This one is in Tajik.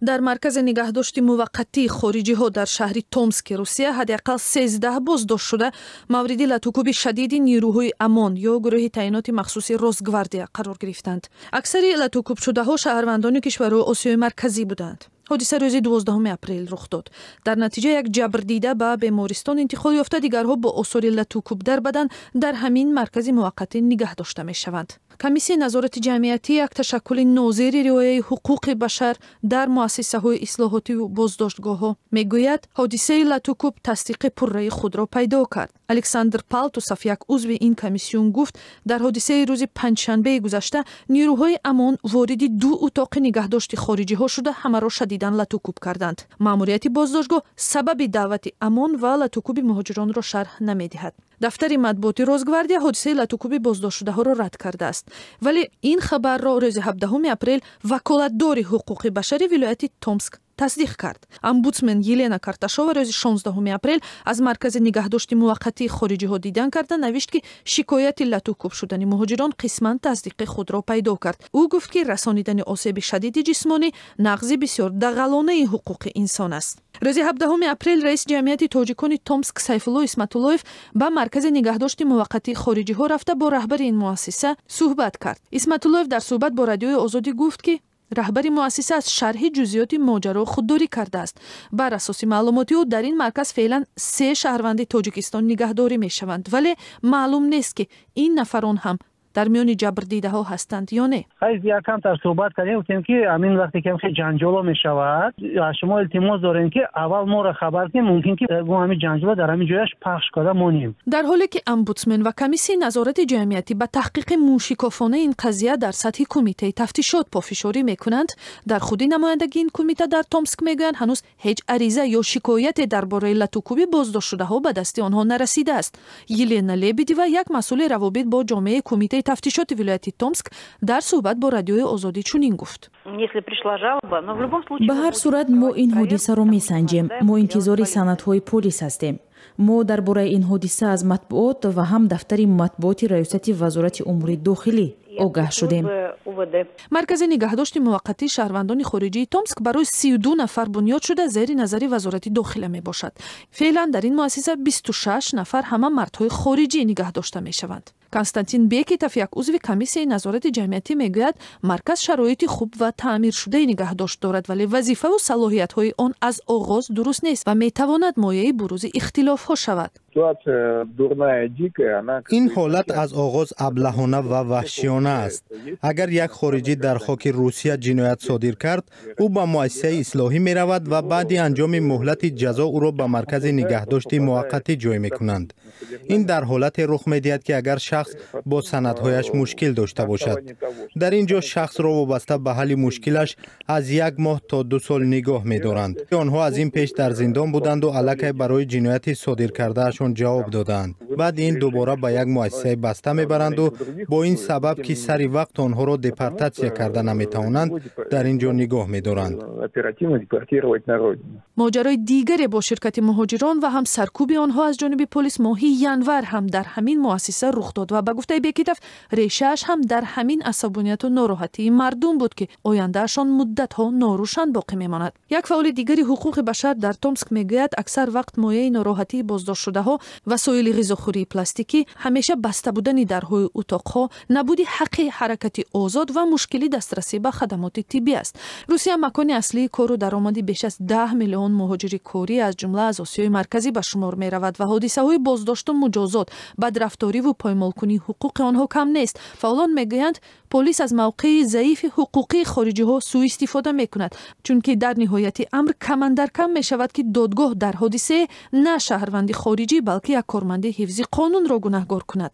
дар маркази нигоҳдошти муваққатии хориҷиҳо дар шаҳри Томски Русия ҳадиақал 13 боздоштшуда мавриди латту шадиди нирӯҳои ОМОН ё гурӯҳи таъиноти махсуси Росгвардия қарор гирифтанд. Аксари латтукубшудаҳо шаҳрвандони кишварҳои Осиёи Марказӣ буданд. ҳодиса рӯзи 12 апрел рух дод. дар натиҷа як ҷабрдида ба бемористон интиқол ёфта, дигарҳо бо осори латтукуб дар бадан дар ҳамин маркази муваққатӣ нигоҳ дошта мешаванд. комиссияи назорати ҷамъиятӣ, як ташаккули нозири риояи ҳуқуқи башар дар муассисаҳои ислоҳотиву боздоштгоҳҳо мегӯяд, ҳодисаи латтукуб тасдиқи пурраи худро пайдо кард. Александр Палтусов, як узви ин комиссион, гуфт, дар ҳодисаи рӯзи панҷшанбеи гузашта нирӯҳои ОМОН вориди 2 утоқи нигоҳдошти хориҷиҳо шуда ҳамаро шадидан латтукуб карданд. маъмурияти боздоштгоҳ сабаби даъвати ОМОН ва латтукуби муҳоҷиронро шарҳ намедиҳад. дафтари матбуоти Росгвардия ҳодисаи латтукуби боздоштшудаҳоро рад кардааст, вале ин хабарро рӯзи 17 апрел ваколатдори ҳуқуқи башари вилояти Томск тасдиқ кард. Омбудсмен Елена Карташова рӯзи 16 апрел аз маркази нигоҳдошти муваққатии хориҷиҳо дидан карда навишт, ки шикояти латтукуб шудани муҳоҷирон қисман тасдиқи худро пайдо кард. ӯ гуфт, ки расонидани осеби шадиди ҷисмонӣ нақзи бисёр дағалонаи ҳуқуқи инсон аст. рӯзи 17 апрел раис ҷамъияти тоҷикони Томск Сайфулло Исматуллоев ба маркази нигоҳдошти муваққатии хориҷиҳо рафта бо раҳбари ин муассиса суҳбат кард. Исматуллоев дар суҳбат бо радиои Озодӣ гуфт, ки раҳбари муассиса аз шарҳи ҷузъиёти моҷаро худдорӣ кардааст. бар асоси маълумоти ӯ дар ин марказ феълан 3 шаҳрванди Тоҷикистон нигоҳдорӣ мешаванд, вале маълум нест, ки ин нафарон ҳам дар миёни ҷабрдидаҳо ҳастанд ё не. якамтар суҳбат кардем, гуфтем, ки амин вақте ки ҷанҷоло мешавад, аз шумо илтимос дорем, ки аввал моро хабар кунед, мумкин ки ҳамин ҷанҷоло дар ҳамин ҷояш пахш карда монем. дар ҳоле ки омбудсмен ва комиссияи назорати ҷамъиятӣ ба таҳқиқи мушикофонаи ин қазия дар сатҳи кумитаи тафтишот пофишорӣ мекунанд, дар худи намояндагии ин кумита дар Томск мегӯянд, ҳанӯз ҳеҷ ариза ё шикояте дар бораи латтукуби боздоштшудаҳо ба дасти онҳо нарасидааст. Елена Лебедева, як масъули равобит бо ҷомеаи кумитаи тафтишоти вилояти Томск, дар суҳбат бо радиои Озодӣ чунин гуфт. ба ҳар сурат мо ин ҳодисаро месанҷем. мо интизори санадҳои полис ҳастем. мо дар бораи ин ҳодиса аз матбуот ва ҳам дафтари матбуоти раёсати вазорати умури дохилӣ огаҳ шудем. маркази нигоҳдошти муваққатии шаҳрвандони хориҷии Томск барои 32 нафар бунёд шуда зери назари вазорати дохила мебошад. феълан дар ин муассиса 26 нафар ҳама мардҳои хориҷӣ нигоҳ дошта мешаванд. Константин Бекетов, як узви комиссияи назорати ҷамъиятӣ, мегӯяд, марказ шароити хуб ва таъмиршудаи нигоҳдошт дорад, вале вазифаву салоҳиятҳои он аз оғоз дуруст нест ва метавонад мояи бурӯзи ихтилофҳо шавад. ин ҳолат аз оғоз аблаҳона ва ваҳшиёна аст. агар як хориҷӣ дар хоки Русия ҷиноят содир кард, ӯ ба муассисаи ислоҳӣ меравад ва баъди анҷоми муҳлати ҷазо ӯро ба маркази нигоҳдошти муваққатӣ ҷой мекунанд. ин дар ҳолате рух медиҳад, ки агар шахс бо санадҳояш мушкил дошта бошад, дар ин ҷо шахсро вобаста ба ҳалли мушкилаш аз 1 моҳ то 2 сол нигоҳ медоранд. онҳо аз ин пеш дар зиндон буданду аллакай барои ҷинояти содир кардаашон ҷавоб доданд. баъд ин дубора ба як муассисаи баста мебаранду бо ин сабаб, ки сари вақт онҳоро депортатсия карда наметавонанд, дар ин ҷо нигоҳ медоранд. моҷарои дигаре бо ширкати муҳоҷирон ва ҳам саркӯби онҳо аз ҷониби полис моҳи январ ҳам дар ҳамин муассиса рух дод ва ба гуфтаи Бекетов, решааш ҳам дар ҳамин асабонияту нороҳатии мардум буд, ки ояндаашон муддатҳо норӯшан боқӣ мемонад. як фаъоли дигари ҳуқуқи башар дар Томск мегӯяд, аксар вақт мояи нороҳатии боздоштшудаҳо, васоили ғизохӯрии пластикӣ, ҳамеша баста будани дарҳои утоқҳо, набуди ҳаққи ҳаракати озод ва мушкили дастрасӣ ба хадамоти тиббӣ аст. Русия макони аслии кору даромади беш аз 10 миллион муҳоҷири корӣ аз ҷумла аз Осиёи Марказӣ ба шумор меравад ва ҳодисаҳои боздошту муҷозот, бадрафториву поймолкунии ҳуқуқи онҳо кам нест. фаъолон мегӯянд, полис аз мавқеи заифи ҳуқуқии хориҷиҳо сӯистифода мекунад, чунки дар ниҳояти амр камандар кам мешавад, ки додгоҳ дар ҳодисае на шаҳрванди хориҷӣ, балки як корманди ҳифзи қонунро гунаҳгор кунад.